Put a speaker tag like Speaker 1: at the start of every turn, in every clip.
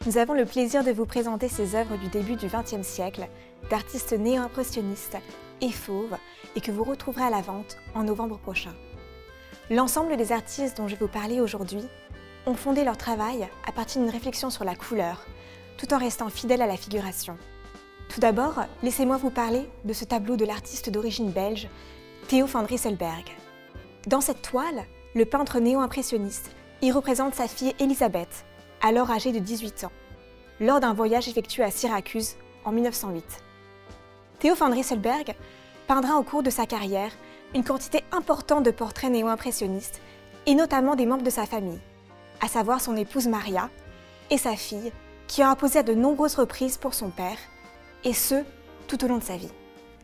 Speaker 1: Nous avons le plaisir de vous présenter ces œuvres du début du XXe siècle, d'artistes néo-impressionnistes et fauves, et que vous retrouverez à la vente en novembre prochain. L'ensemble des artistes dont je vais vous parler aujourd'hui ont fondé leur travail à partir d'une réflexion sur la couleur, tout en restant fidèles à la figuration. Tout d'abord, laissez-moi vous parler de ce tableau de l'artiste d'origine belge, Theo van Rysselberghe. Dans cette toile, le peintre néo-impressionniste y représente sa fille Elisabeth, alors âgée de 18 ans, lors d'un voyage effectué à Syracuse en 1908. Theo van Rysselberghe peindra au cours de sa carrière une quantité importante de portraits néo-impressionnistes et notamment des membres de sa famille, à savoir son épouse Maria et sa fille, qui aura posé à de nombreuses reprises pour son père, et ce, tout au long de sa vie.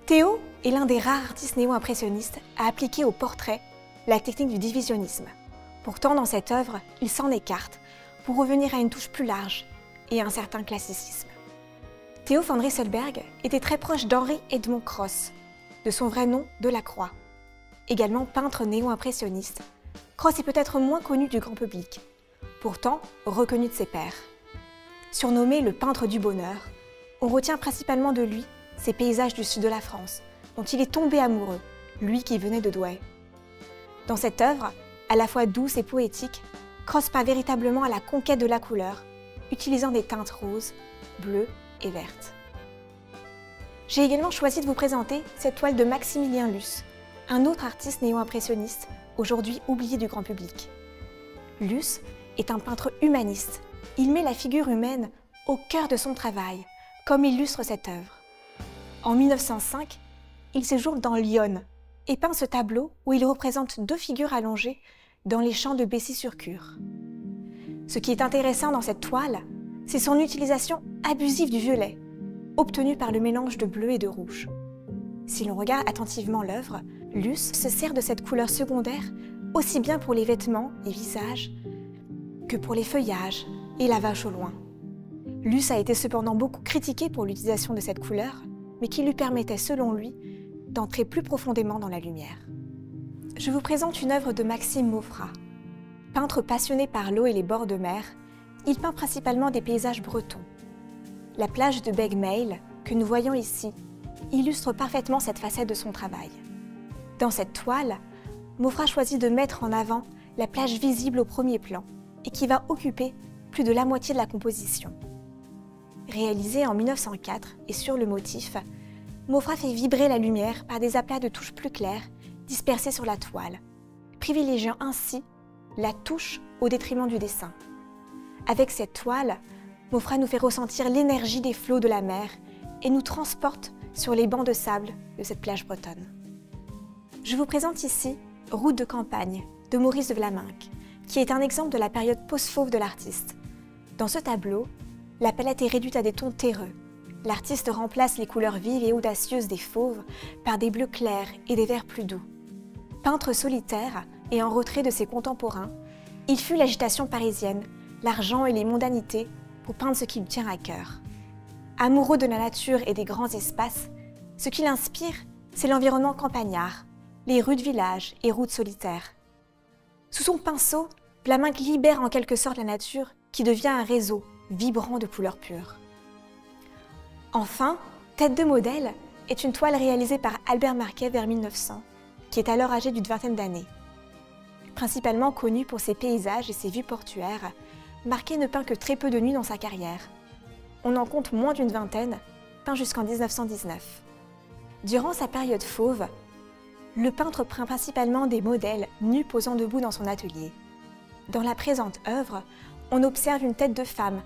Speaker 1: Theo est l'un des rares artistes néo-impressionnistes à appliquer au portrait la technique du divisionnisme. Pourtant, dans cette œuvre, il s'en écarte pour revenir à une touche plus large et à un certain classicisme. Theo van Rysselberghe était très proche d'Henri Edmond Cross, de son vrai nom Delacroix. Également peintre néo-impressionniste, Cross est peut-être moins connu du grand public, pourtant reconnu de ses pairs. Surnommé le peintre du bonheur, on retient principalement de lui ses paysages du sud de la France, dont il est tombé amoureux, lui qui venait de Douai. Dans cette œuvre, à la fois douce et poétique, Cross part véritablement à la conquête de la couleur, utilisant des teintes roses, bleues et vertes. J'ai également choisi de vous présenter cette toile de Maximilien Luce, un autre artiste néo-impressionniste, aujourd'hui oublié du grand public. Luce est un peintre humaniste. Il met la figure humaine au cœur de son travail, comme illustre cette œuvre. En 1905, il séjourne dans Lyon et peint ce tableau où il représente deux figures allongées dans les champs de Bessy-sur-Cure. Ce qui est intéressant dans cette toile, c'est son utilisation abusive du violet, obtenu par le mélange de bleu et de rouge. Si l'on regarde attentivement l'œuvre, Luce se sert de cette couleur secondaire aussi bien pour les vêtements et visages que pour les feuillages et la vache au loin. Luce a été cependant beaucoup critiqué pour l'utilisation de cette couleur, mais qui lui permettait, selon lui, d'entrer plus profondément dans la lumière. Je vous présente une œuvre de Maxime Maufras. Peintre passionné par l'eau et les bords de mer, il peint principalement des paysages bretons. La plage de Begmail, que nous voyons ici, illustre parfaitement cette facette de son travail. Dans cette toile, Maufras choisit de mettre en avant la plage visible au premier plan et qui va occuper plus de la moitié de la composition. Réalisé en 1904 et sur le motif, Maufras fait vibrer la lumière par des aplats de touches plus claires dispersés sur la toile, privilégiant ainsi la touche au détriment du dessin. Avec cette toile, Maufras nous fait ressentir l'énergie des flots de la mer et nous transporte sur les bancs de sable de cette plage bretonne. Je vous présente ici Route de campagne de Maurice de Vlaminck, qui est un exemple de la période post-fauve de l'artiste. Dans ce tableau, la palette est réduite à des tons terreux. L'artiste remplace les couleurs vives et audacieuses des fauves par des bleus clairs et des verts plus doux. Peintre solitaire et en retrait de ses contemporains, il fut l'agitation parisienne, l'argent et les mondanités pour peindre ce qui lui tient à cœur. Amoureux de la nature et des grands espaces, ce qui l'inspire, c'est l'environnement campagnard, les rues de village et routes solitaires. Sous son pinceau, Vlaminck libère en quelque sorte la nature qui devient un réseau vibrant de couleurs pures. Enfin, Tête de modèle est une toile réalisée par Albert Marquet vers 1900, qui est alors âgé d'une vingtaine d'années. Principalement connu pour ses paysages et ses vues portuaires, Marquet ne peint que très peu de nuits dans sa carrière. On en compte moins d'une vingtaine, peint jusqu'en 1919. Durant sa période fauve, le peintre peint principalement des modèles nus posant debout dans son atelier. Dans la présente œuvre, on observe une tête de femme,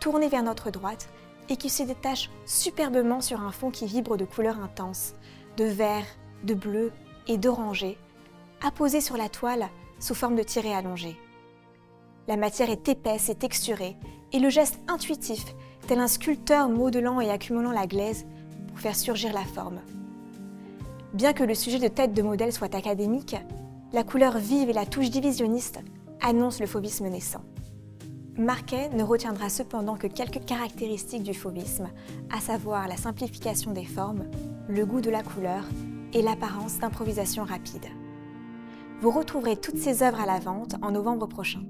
Speaker 1: tournée vers notre droite, et qui se détache superbement sur un fond qui vibre de couleurs intenses, de vert, de bleu et d'orangé, apposé sur la toile sous forme de tirets allongés. La matière est épaisse et texturée, et le geste intuitif, tel un sculpteur modelant et accumulant la glaise pour faire surgir la forme. Bien que le sujet de Tête de modèle soit académique, la couleur vive et la touche divisionniste annoncent le fauvisme naissant. Marquet ne retiendra cependant que quelques caractéristiques du fauvisme, à savoir la simplification des formes, le goût de la couleur et l'apparence d'improvisation rapide. Vous retrouverez toutes ces œuvres à la vente en novembre prochain.